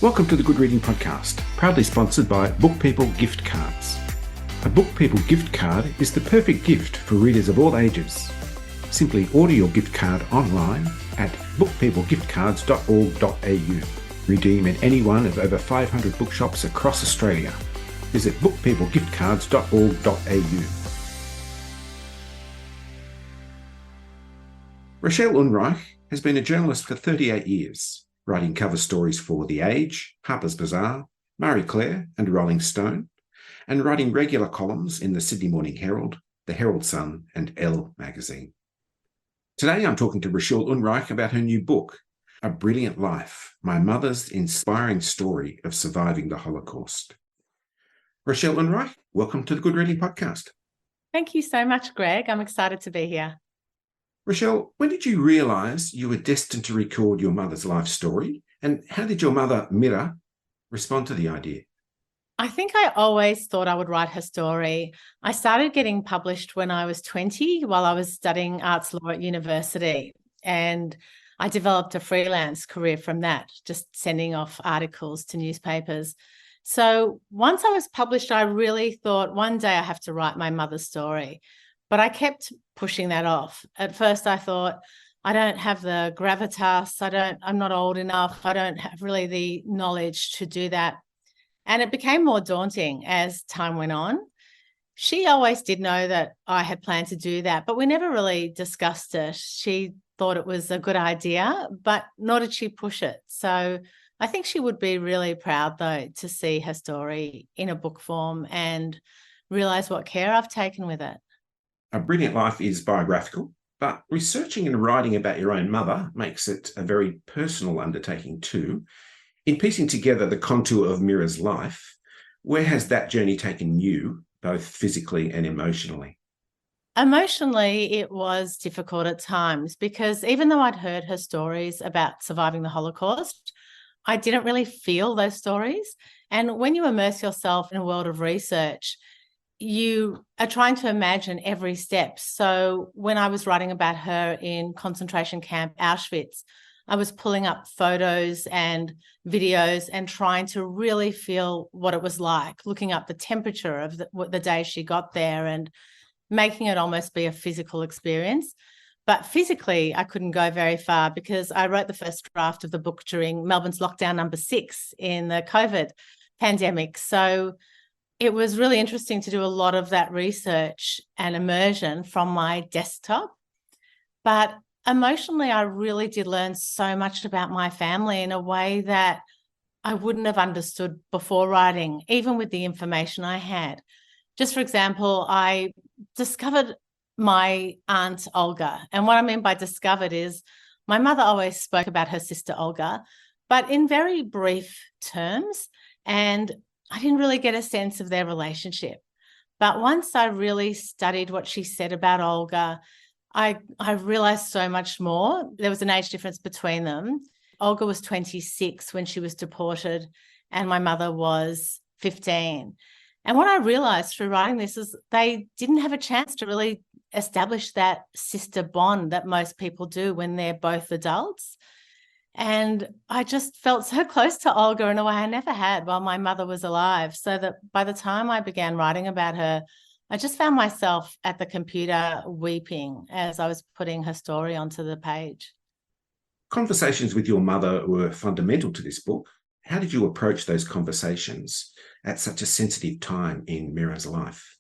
Welcome to the Good Reading Podcast, proudly sponsored by Book People Gift Cards. A Book People gift card is the perfect gift for readers of all ages. Simply order your gift card online at bookpeoplegiftcards.org.au. Redeem at any one of over 500 bookshops across Australia. Visit bookpeoplegiftcards.org.au. Rachelle Unreich has been a journalist for 38 years, writing cover stories for The Age, Harper's Bazaar, Marie Claire and Rolling Stone, and writing regular columns in the Sydney Morning Herald, the Herald Sun and Elle magazine. Today I'm talking to Rachelle Unreich about her new book, A Brilliant Life, My Mother's Inspiring Story of Surviving the Holocaust. Rachelle Unreich, welcome to the Good Reading Podcast. Thank you so much, Greg. I'm excited to be here. Rachelle, when did you realise you were destined to record your mother's life story? And how did your mother, Mira, respond to the idea? I think I always thought I would write her story. I started getting published when I was 20 while I was studying arts law at university. And I developed a freelance career from that, just sending off articles to newspapers. So once I was published, I really thought one day I have to write my mother's story. But I kept pushing that off. At first, I thought, I don't have the gravitas. I'm not old enough. I don't have really the knowledge to do that. And it became more daunting as time went on. She always did know that I had planned to do that, but we never really discussed it. She thought it was a good idea, but nor did she push it. So I think she would be really proud, though, to see her story in a book form and realise what care I've taken with it. A Brilliant Life is biographical, but researching and writing about your own mother makes it a very personal undertaking too. In piecing together the contour of Mira's life, where has that journey taken you, both physically and emotionally? Emotionally, it was difficult at times because even though I'd heard her stories about surviving the Holocaust, I didn't really feel those stories. And when you immerse yourself in a world of research, you are trying to imagine every step. So when I was writing about her in concentration camp Auschwitz, I was pulling up photos and videos and trying to really feel what it was like, looking up the temperature of the day she got there and making it almost be a physical experience. But physically, I couldn't go very far because I wrote the first draft of the book during Melbourne's lockdown number 6 in the COVID pandemic. So it was really interesting to do a lot of that research and immersion from my desktop. But emotionally, I really did learn so much about my family in a way that I wouldn't have understood before writing, even with the information I had. Just for example, I discovered my aunt Olga. And what I mean by discovered is my mother always spoke about her sister Olga, but in very brief terms. And I didn't really get a sense of their relationship. But once I really studied what she said about Olga, I realized so much more. There was an age difference between them. Olga was 26 when she was deported, and my mother was 15. And what I realized through writing this is they didn't have a chance to really establish that sister bond that most people do when they're both adults. And I just felt so close to Olga in a way I never had while my mother was alive, so that by the time I began writing about her, I just found myself at the computer weeping as I was putting her story onto the page. Conversations with your mother were fundamental to this book. How did you approach those conversations at such a sensitive time in Mira's life?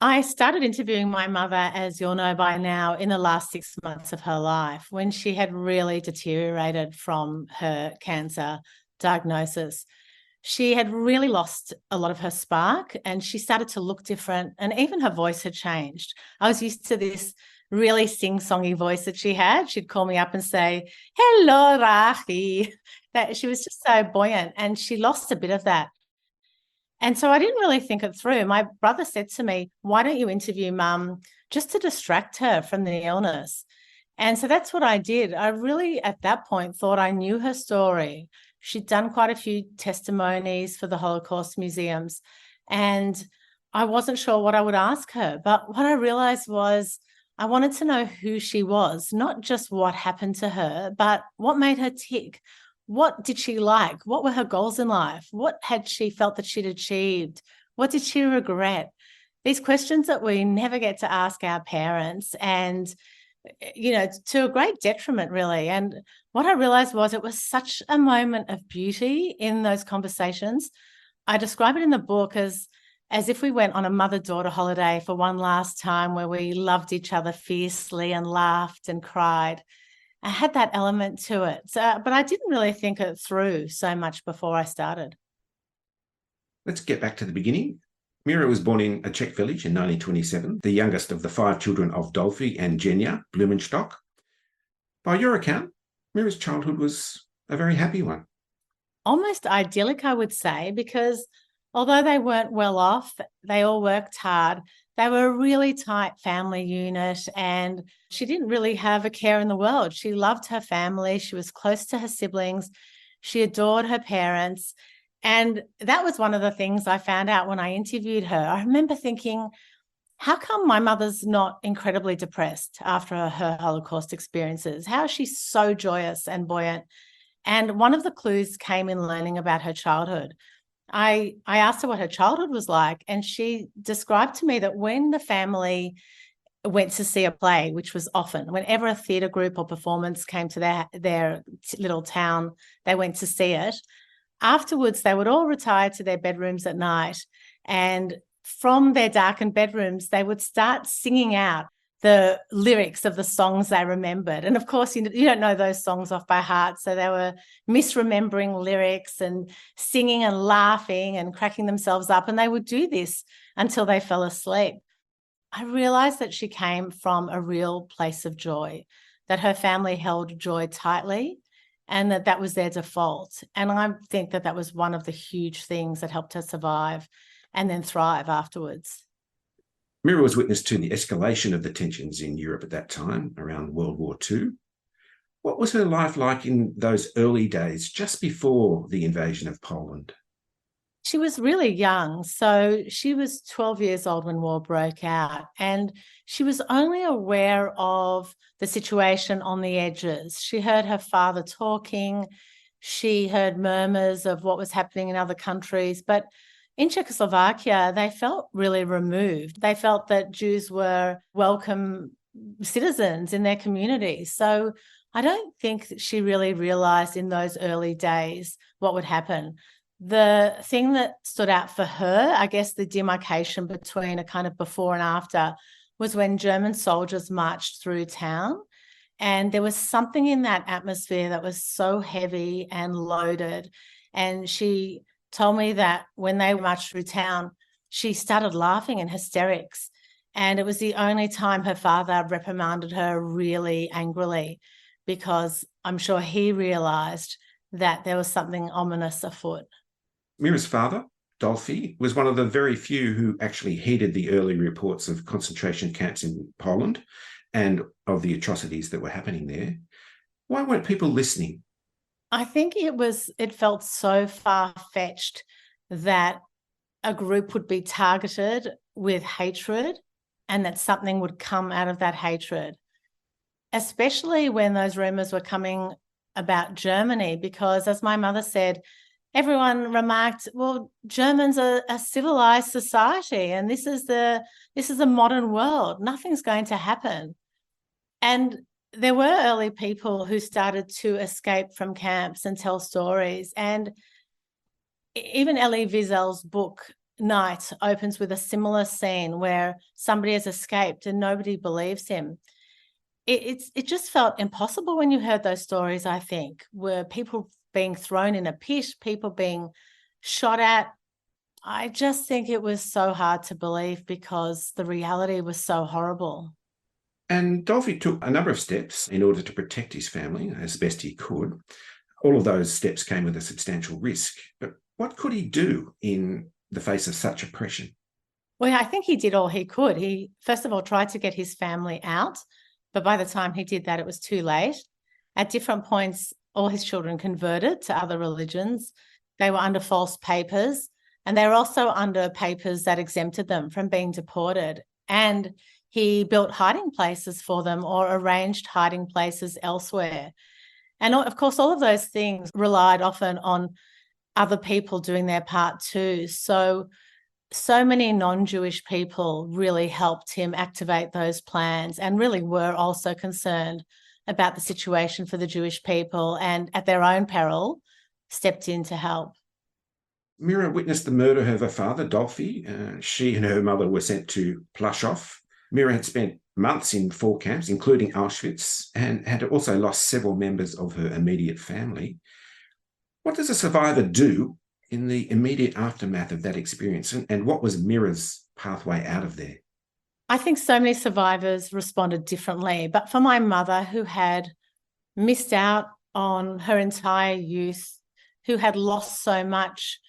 I started interviewing my mother, as you'll know by now, in the last 6 months of her life when she had really deteriorated from her cancer diagnosis. She had really lost a lot of her spark and she started to look different, and even her voice had changed. I was used to this really sing-songy voice that she had. She'd call me up and say, "Hello, Rachi." That she was just so buoyant, and she lost a bit of that. And so I didn't really think it through. My brother said to me, "Why don't you interview Mum just to distract her from the illness?" And so that's what I did. I really, at that point, thought I knew her story. She'd done quite a few testimonies for the Holocaust museums, and I wasn't sure what I would ask her. But what I realized was I wanted to know who she was, not just what happened to her, but what made her tick. What did she like? What were her goals in life? What had she felt that she'd achieved? What did she regret? These questions that we never get to ask our parents, and, to a great detriment, really. And what I realized was it was such a moment of beauty in those conversations. I describe it in the book as if we went on a mother-daughter holiday for one last time, where we loved each other fiercely and laughed and cried. I had that element to it. But I didn't really think it through so much before I started. Let's get back to the beginning. Mira was born in a Czech village in 1927, the youngest of the 5 children of Dolphy and Jenya Blumenstock. By your account, Mira's childhood was a very happy one. Almost idyllic, I would say, because although they weren't well off, they all worked hard. They were a really tight family unit, and she didn't really have a care in the world. She loved her family. She was close to her siblings. She adored her parents. And that was one of the things I found out when I interviewed her. I remember thinking, how come my mother's not incredibly depressed after her Holocaust experiences? How is she so joyous and buoyant? And one of the clues came in learning about her childhood. I asked her what her childhood was like, and she described to me that when the family went to see a play, which was often, whenever a theatre group or performance came to their little town, they went to see it. Afterwards, they would all retire to their bedrooms at night, and from their darkened bedrooms, they would start singing out the lyrics of the songs they remembered. And of course, you don't know those songs off by heart. So they were misremembering lyrics and singing and laughing and cracking themselves up. And they would do this until they fell asleep. I realized that she came from a real place of joy, that her family held joy tightly, and that was their default. And I think that was one of the huge things that helped her survive and then thrive afterwards. Mira was witness to the escalation of the tensions in Europe at that time, around World War II. What was her life like in those early days, just before the invasion of Poland? She was really young. So she was 12 years old when war broke out, and she was only aware of the situation on the edges. She heard her father talking. She heard murmurs of what was happening in other countries. But in Czechoslovakia, they felt really removed. They felt that Jews were welcome citizens in their community. So I don't think that she really realized in those early days what would happen. The thing that stood out for her, I guess the demarcation between a kind of before and after, was when German soldiers marched through town. And there was something in that atmosphere that was so heavy and loaded. And she told me that when they marched through town, she started laughing in hysterics. And it was the only time her father reprimanded her really angrily, because I'm sure he realized that there was something ominous afoot. Mira's father, Dolphy, was one of the very few who actually heeded the early reports of concentration camps in Poland and of the atrocities that were happening there. Why weren't people listening? I think it felt so far-fetched that a group would be targeted with hatred and that something would come out of that hatred, especially when those rumors were coming about Germany, because, as my mother said, everyone remarked, well, Germans are a civilized society, and this is a modern world. Nothing's going to happen. And there were early people who started to escape from camps and tell stories. And even Elie Wiesel's book, Night, opens with a similar scene where somebody has escaped and nobody believes him. It just felt impossible when you heard those stories, I think, were people being thrown in a pit, people being shot at. I just think it was so hard to believe because the reality was so horrible. And Dolphy took a number of steps in order to protect his family as best he could. All of those steps came with a substantial risk. But what could he do in the face of such oppression? Well, I think he did all he could. He, first of all, tried to get his family out, but by the time he did that, it was too late. At different points, all his children converted to other religions. They were under false papers, and they were also under papers that exempted them from being deported. And he built hiding places for them or arranged hiding places elsewhere. And of course, all of those things relied often on other people doing their part too. So many non-Jewish people really helped him activate those plans and really were also concerned about the situation for the Jewish people and at their own peril stepped in to help. Mira witnessed the murder of her father, Dolphy. She and her mother were sent to Plaszow. Mira had spent months in 4 camps, including Auschwitz, and had also lost several members of her immediate family. What does a survivor do in the immediate aftermath of that experience? And what was Mira's pathway out of there? I think so many survivors responded differently. But for my mother, who had missed out on her entire youth, who had lost so much,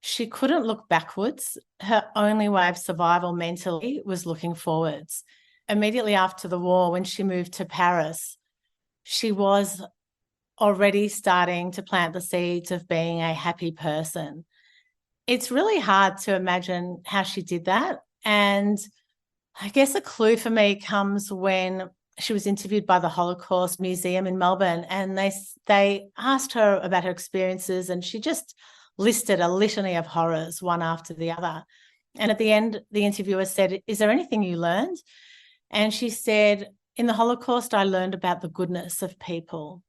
she couldn't look backwards. Her only way of survival mentally was looking forwards. Immediately after the war, when she moved to Paris, she was already starting to plant the seeds of being a happy person. It's really hard to imagine how she did that. And I guess a clue for me comes when she was interviewed by the Holocaust Museum in Melbourne, and they asked her about her experiences, and she just listed a litany of horrors, one after the other. And at the end, the interviewer said, "Is there anything you learned?" And she said, "In the Holocaust, I learned about the goodness of people."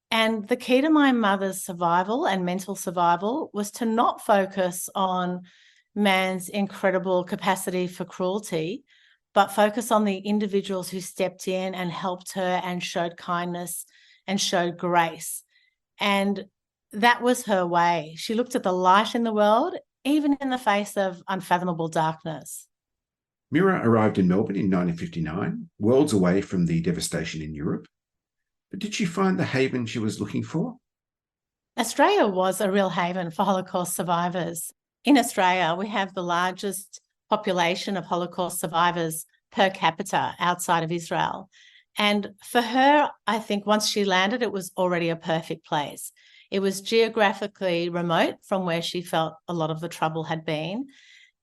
And the key to my mother's survival and mental survival was to not focus on man's incredible capacity for cruelty, but focus on the individuals who stepped in and helped her and showed kindness and showed grace. And that was her way. She looked at the light in the world, even in the face of unfathomable darkness. Mira arrived in Melbourne in 1959, worlds away from the devastation in Europe. But did she find the haven she was looking for? Australia was a real haven for Holocaust survivors. In Australia, we have the largest population of Holocaust survivors per capita outside of Israel. And for her, I think once she landed, it was already a perfect place. It was geographically remote from where she felt a lot of the trouble had been.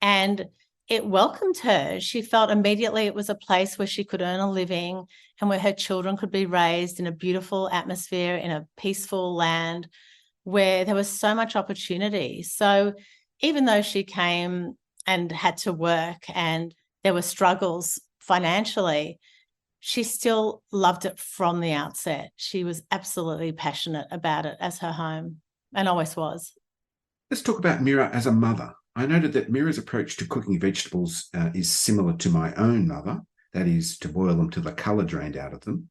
And it welcomed her. She felt immediately it was a place where she could earn a living and where her children could be raised in a beautiful atmosphere, in a peaceful land where there was so much opportunity. So even though she came and had to work and there were struggles financially, she still loved it from the outset. She was absolutely passionate about it as her home and always was. Let's talk about Mira as a mother. I noted that Mira's approach to cooking vegetables is similar to my own mother, that is, to boil them till the colour drained out of them.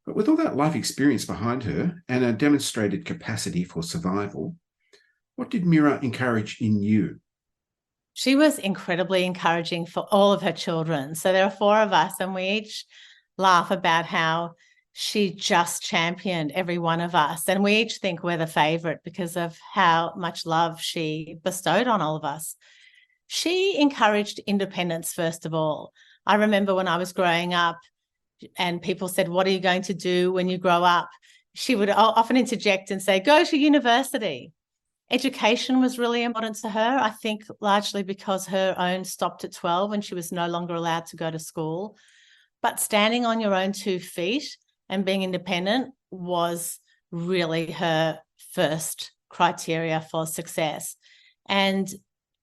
But with all that life experience behind her and a demonstrated capacity for survival, what did Mira encourage in you? She was incredibly encouraging for all of her children. So there are 4 of us, and we each laugh about how she just championed every one of us. And we each think we're the favorite because of how much love she bestowed on all of us. She encouraged independence, first of all. I remember when I was growing up and people said, "What are you going to do when you grow up?" She would often interject and say, "Go to university." Education was really important to her, I think largely because her own stopped at 12 and she was no longer allowed to go to school. But standing on your own 2 feet and being independent was really her first criteria for success. And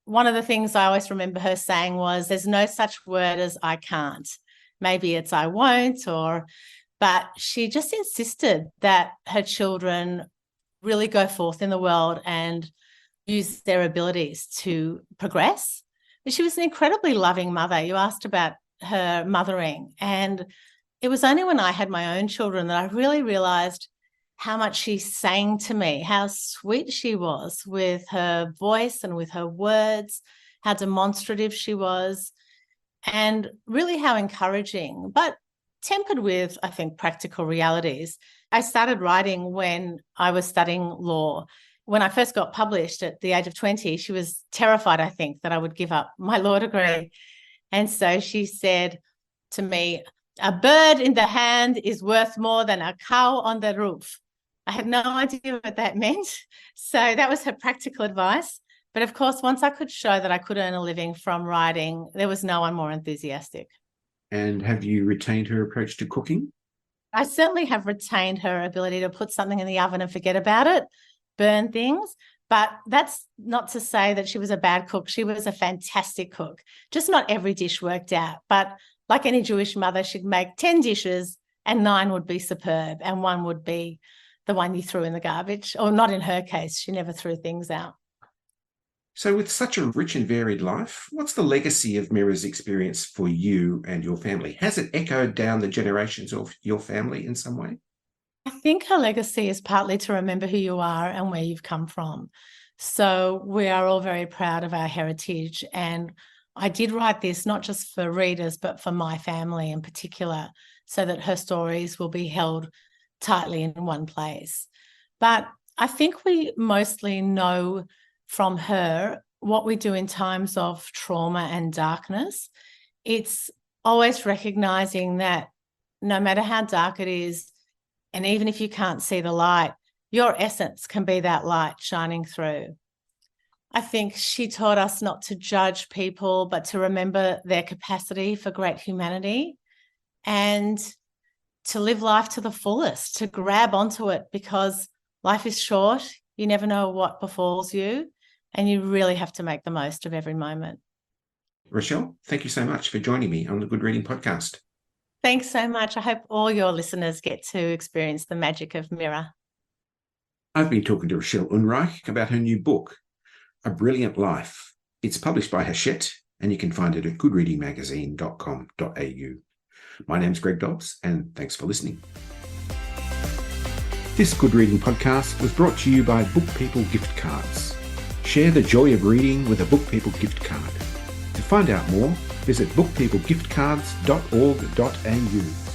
one of the things I always remember her saying was, "There's no such word as I can't." Maybe it's I won't, but she just insisted that her children really go forth in the world and use their abilities to progress. She was an incredibly loving mother. You asked about her mothering, and it was only when I had my own children that I really realized how much she sang to me, how sweet she was with her voice and with her words, how demonstrative she was, and really how encouraging, but tempered with, I think, practical realities. I started writing when I was studying law. When I first got published at the age of 20, she was terrified, I think, that I would give up my law degree. And so she said to me, "A bird in the hand is worth more than a cow on the roof." I had no idea what that meant. So that was her practical advice. But of course, once I could show that I could earn a living from writing, there was no one more enthusiastic. And have you retained her approach to cooking? I certainly have retained her ability to put something in the oven and forget about it, burn things. But that's not to say that she was a bad cook. She was a fantastic cook. Just not every dish worked out. But like any Jewish mother, she'd make 10 dishes and 9 would be superb and 1 would be the one you threw in the garbage. Or not in her case. She never threw things out. So with such a rich and varied life, what's the legacy of Mira's experience for you and your family? Has it echoed down the generations of your family in some way? I think her legacy is partly to remember who you are and where you've come from. So we are all very proud of our heritage. And I did write this not just for readers, but for my family in particular, so that her stories will be held tightly in one place. But I think we mostly know from her what we do in times of trauma and darkness. It's always recognizing that no matter how dark it is, and even if you can't see the light, your essence can be that light shining through. I think she taught us not to judge people, but to remember their capacity for great humanity and to live life to the fullest, to grab onto it, because life is short. You never know what befalls you, and you really have to make the most of every moment. Rachelle, thank you so much for joining me on the Good Reading Podcast. Thanks so much. I hope all your listeners get to experience the magic of Mira. I've been talking to Rachelle Unreich about her new book, A Brilliant Life. It's published by Hachette, and you can find it at goodreadingmagazine.com.au. My name's Greg Dobbs, and thanks for listening. This Good Reading Podcast was brought to you by Book People Gift Cards. Share the joy of reading with a Book People gift card. To find out more, visit bookpeoplegiftcards.org.au.